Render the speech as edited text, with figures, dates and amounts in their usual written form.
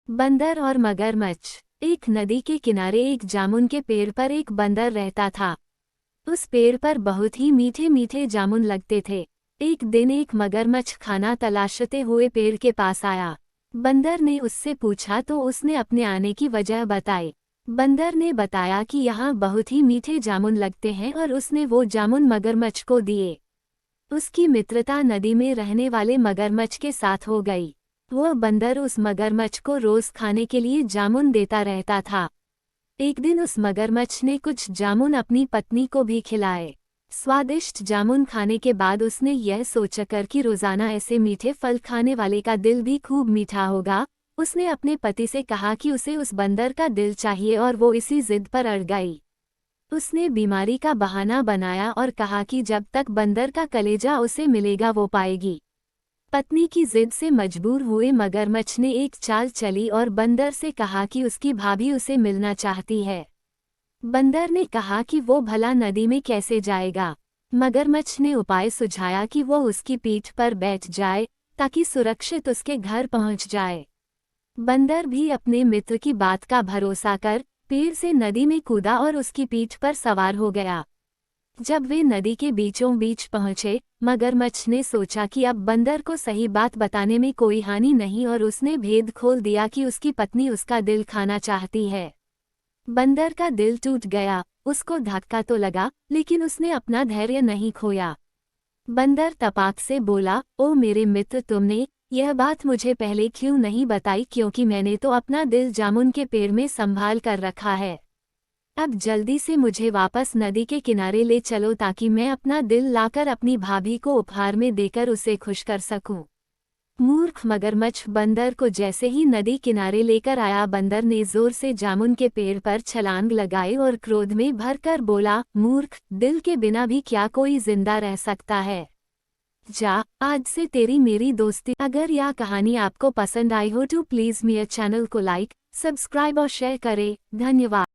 बंदर और मगरमच्छ। एक नदी के किनारे एक जामुन के पेड़ पर एक बंदर रहता था। उस पेड़ पर बहुत ही मीठे मीठे जामुन लगते थे। एक दिन एक मगरमच्छ खाना तलाशते हुए पेड़ के पास आया। बंदर ने उससे पूछा तो उसने अपने आने की वजह बताई। बंदर ने बताया कि यहाँ बहुत ही मीठे जामुन लगते हैं और उसने वो जामुन मगरमच्छ को दिए। उसकी मित्रता नदी में रहने वाले मगरमच्छ के साथ हो गई। वह बंदर उस मगरमच्छ को रोज खाने के लिए जामुन देता रहता था। एक दिन उस मगरमच्छ ने कुछ जामुन अपनी पत्नी को भी खिलाए। स्वादिष्ट जामुन खाने के बाद उसने यह सोचकर कि रोजाना ऐसे मीठे फल खाने वाले का दिल भी खूब मीठा होगा, उसने अपने पति से कहा कि उसे उस बंदर का दिल चाहिए और वो इसी जिद पर अड़ गई। उसने बीमारी का बहाना बनाया और कहा कि जब तक बंदर का कलेजा उसे मिलेगा वो पाएगी। पत्नी की जिद से मजबूर हुए मगरमच्छ ने एक चाल चली और बंदर से कहा कि उसकी भाभी उसे मिलना चाहती है। बंदर ने कहा कि वो भला नदी में कैसे जाएगा। मगरमच्छ ने उपाय सुझाया कि वो उसकी पीठ पर बैठ जाए ताकि सुरक्षित उसके घर पहुंच जाए। बंदर भी अपने मित्र की बात का भरोसा कर पेड़ से नदी में कूदा और उसकी पीठ पर सवार हो गया। जब वे नदी के बीचों बीच पहुंचे, मगरमच्छ ने सोचा कि अब बंदर को सही बात बताने में कोई हानि नहीं और उसने भेद खोल दिया कि उसकी पत्नी उसका दिल खाना चाहती है। बंदर का दिल टूट गया, उसको धक्का तो लगा, लेकिन उसने अपना धैर्य नहीं खोया। बंदर तपाक से बोला, ओ मेरे मित्र, तुमने यह बात मुझे पहले क्यों नहीं बताई, क्योंकि मैंने तो अपना दिल जामुन के पेड़ में संभाल कर रखा है। अब जल्दी से मुझे वापस नदी के किनारे ले चलो ताकि मैं अपना दिल लाकर अपनी भाभी को उपहार में देकर उसे खुश कर सकूं। मूर्ख मगरमच्छ बंदर को जैसे ही नदी किनारे लेकर आया, बंदर ने जोर से जामुन के पेड़ पर छलांग लगाई और क्रोध में भरकर बोला, मूर्ख, दिल के बिना भी क्या कोई जिंदा रह सकता है? जा, आज से तेरी मेरी दोस्ती। अगर यह कहानी आपको पसंद आई हो तो प्लीज़ मेरे चैनल को लाइक, सब्सक्राइब और शेयर करें। धन्यवाद।